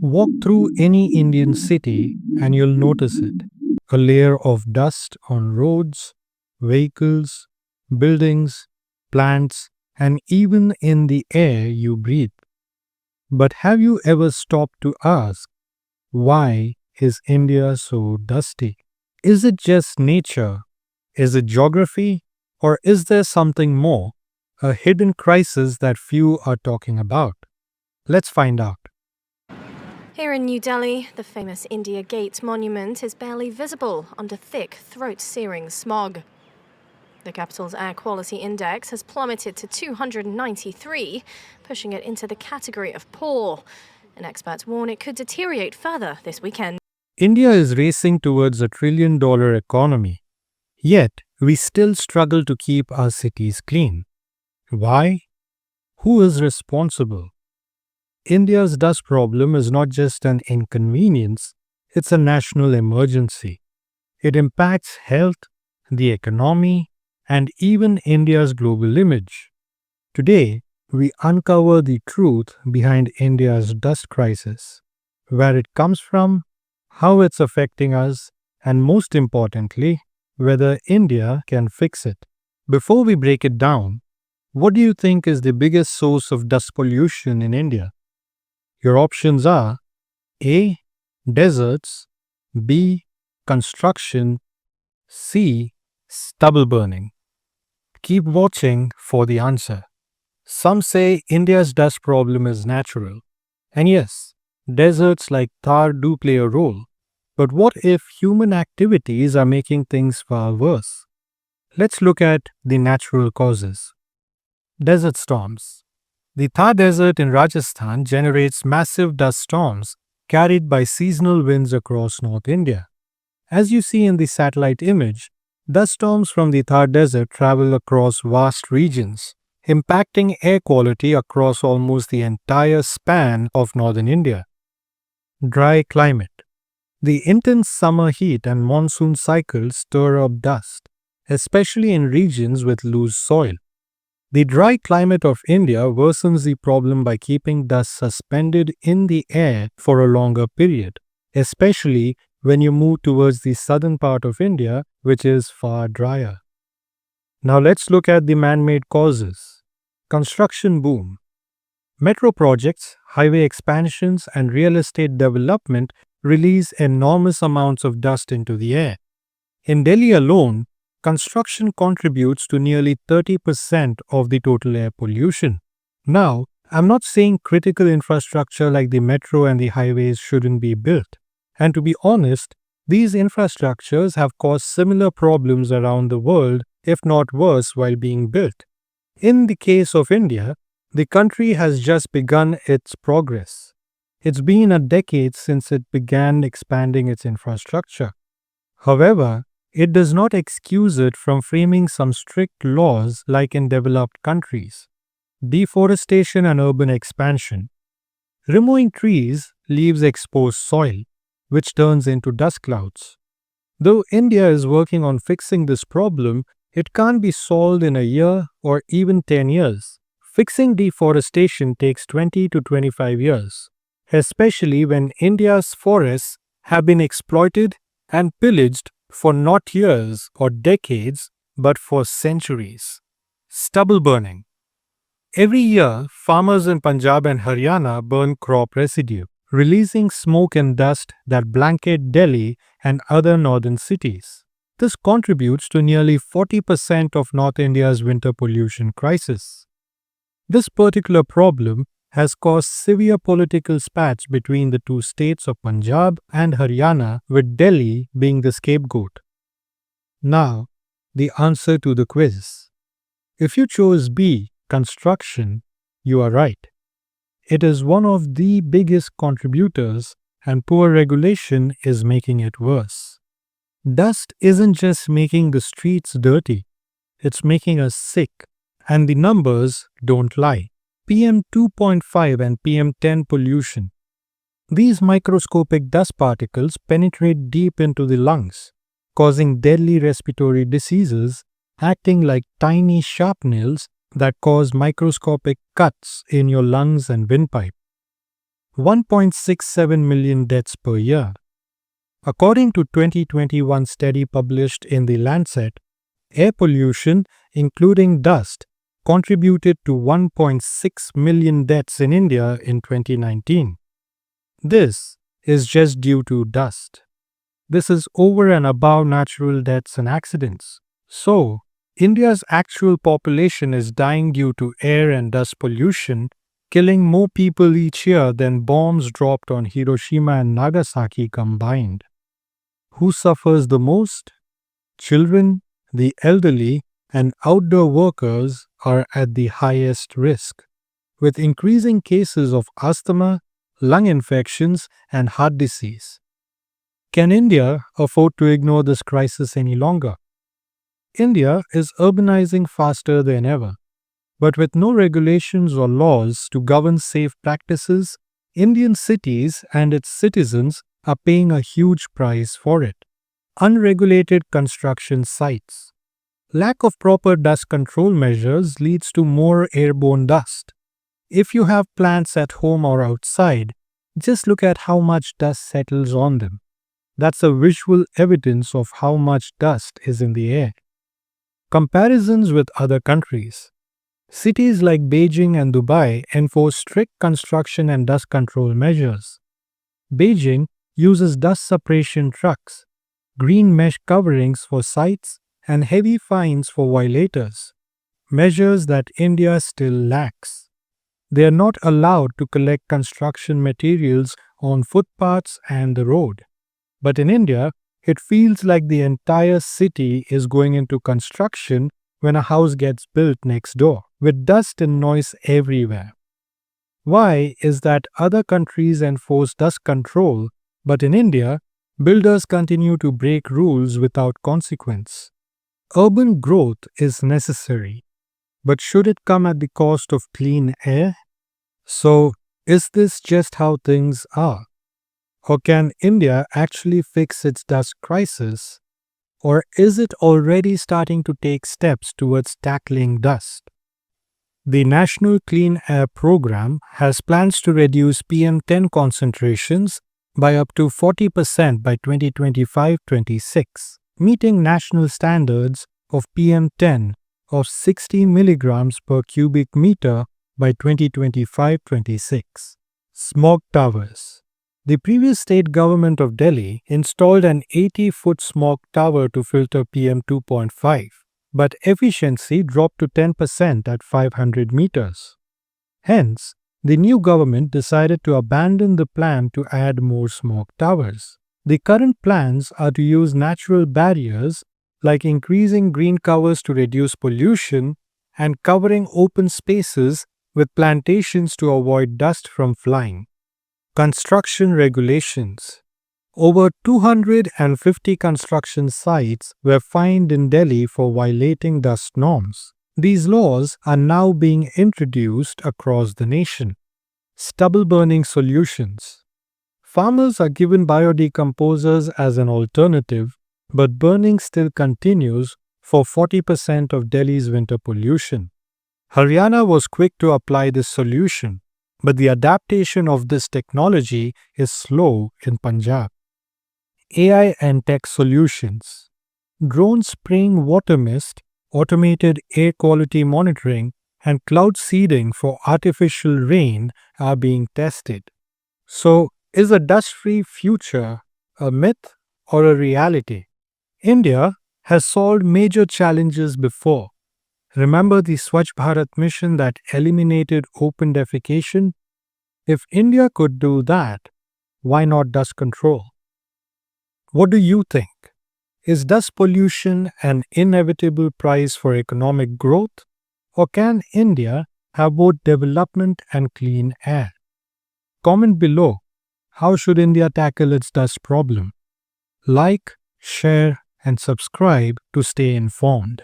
Walk through any Indian city and you'll notice it. A layer of dust on roads, vehicles, buildings, plants, and even in the air you breathe. But have you ever stopped to ask, why is India so dusty? Is it just nature? Is it geography? Or is there something more? A hidden crisis that few are talking about? Let's find out. Here in New Delhi, the famous India Gate monument is barely visible under thick, throat-searing smog. The capital's air quality index has plummeted to 293, pushing it into the category of poor. And experts warn it could deteriorate further this weekend. India is racing towards $1 trillion economy. Yet, we still struggle to keep our cities clean. Why? Who is responsible? India's dust problem is not just an inconvenience, it's a national emergency. It impacts health, the economy, and even India's global image. Today, we uncover the truth behind India's dust crisis, where it comes from, how it's affecting us, and most importantly, whether India can fix it. Before we break it down, what do you think is the biggest source of dust pollution in India? Your options are A. Deserts, B. Construction, C. Stubble burning. Keep watching for the answer. Some say India's dust problem is natural. And yes, deserts like Thar do play a role. But what if human activities are making things far worse? Let's look at the natural causes. Desert storms. The Thar Desert in Rajasthan generates massive dust storms carried by seasonal winds across North India. As you see in the satellite image, dust storms from the Thar Desert travel across vast regions, impacting air quality across almost the entire span of northern India. Dry climate. The intense summer heat and monsoon cycles stir up dust, especially in regions with loose soil. The dry climate of India worsens the problem by keeping dust suspended in the air for a longer period, especially when you move towards the southern part of India, which is far drier. Now let's look at the man-made causes. Construction boom. Metro projects, highway expansions, and real estate development release enormous amounts of dust into the air. In Delhi alone, construction contributes to nearly 30% of the total air pollution. Now, I'm not saying critical infrastructure like the metro and the highways shouldn't be built. And to be honest, these infrastructures have caused similar problems around the world, if not worse, while being built. In the case of India, the country has just begun its progress. It's been a decade since it began expanding its infrastructure. However, it does not excuse it from framing some strict laws like in developed countries. Deforestation and urban expansion. Removing trees leaves exposed soil, which turns into dust clouds. Though India is working on fixing this problem, it can't be solved in a year or even 10 years. Fixing deforestation takes 20 to 25 years, especially when India's forests have been exploited and pillaged for not years or decades, but for centuries. Stubble burning. Every year, farmers in Punjab and Haryana burn crop residue, releasing smoke and dust that blanket Delhi and other northern cities. This contributes to nearly 40% of North India's winter pollution crisis. This particular problem has caused severe political spats between the two states of Punjab and Haryana, with Delhi being the scapegoat. Now, the answer to the quiz. If you chose B, construction, you are right. It is one of the biggest contributors, and poor regulation is making it worse. Dust isn't just making the streets dirty, it's making us sick, and the numbers don't lie. PM2.5 and PM10 pollution. These microscopic dust particles penetrate deep into the lungs, causing deadly respiratory diseases, acting like tiny sharp nails that cause microscopic cuts in your lungs and windpipe. 1.67 million deaths per year. According to 2021 study published in The Lancet, air pollution, including dust, contributed to 1.6 million deaths in India in 2019. This is just due to dust. This is over and above natural deaths and accidents. So, India's actual population is dying due to air and dust pollution, killing more people each year than bombs dropped on Hiroshima and Nagasaki combined. Who suffers the most? Children, the elderly, and outdoor workers are at the highest risk, with increasing cases of asthma, lung infections, and heart disease. Can India afford to ignore this crisis any longer? India is urbanizing faster than ever, but with no regulations or laws to govern safe practices, Indian cities and its citizens are paying a huge price for it. Unregulated construction sites. Lack of proper dust control measures leads to more airborne dust. If you have plants at home or outside, just look at how much dust settles on them. That's a visual evidence of how much dust is in the air. Comparisons with other countries. Cities like Beijing and Dubai enforce strict construction and dust control measures. Beijing uses dust suppression trucks, green mesh coverings for sites, and heavy fines for violators, measures that India still lacks. They are not allowed to collect construction materials on footpaths and the road. But in India, it feels like the entire city is going into construction when a house gets built next door, with dust and noise everywhere. Why is that other countries enforce dust control, but in India, builders continue to break rules without consequence? Urban growth is necessary, but should it come at the cost of clean air? So, is this just how things are? Or can India actually fix its dust crisis? Or is it already starting to take steps towards tackling dust? The National Clean Air Program has plans to reduce PM10 concentrations by up to 40% by 2025-26, meeting national standards of PM10 of 60 milligrams per cubic meter by 2025-26. Smog towers. The previous state government of Delhi installed an 80-foot smog tower to filter PM2.5, but efficiency dropped to 10% at 500 meters. Hence, the new government decided to abandon the plan to add more smog towers. The current plans are to use natural barriers like increasing green covers to reduce pollution and covering open spaces with plantations to avoid dust from flying. Construction regulations. Over 250 construction sites were fined in Delhi for violating dust norms. These laws are now being introduced across the nation. Stubble burning solutions. Farmers are given biodecomposers as an alternative, but burning still continues for 40% of Delhi's winter pollution. Haryana was quick to apply this solution, but the adaptation of this technology is slow in Punjab. AI and tech solutions. Drone spraying water mist, automated air quality monitoring, and cloud seeding for artificial rain are being tested. So, is a dust-free future a myth or a reality? India has solved major challenges before. Remember the Swachh Bharat mission that eliminated open defecation? If India could do that, why not dust control? What do you think? Is dust pollution an inevitable price for economic growth? Or can India have both development and clean air? Comment below. How should India tackle its dust problem? Like, share, and subscribe to stay informed.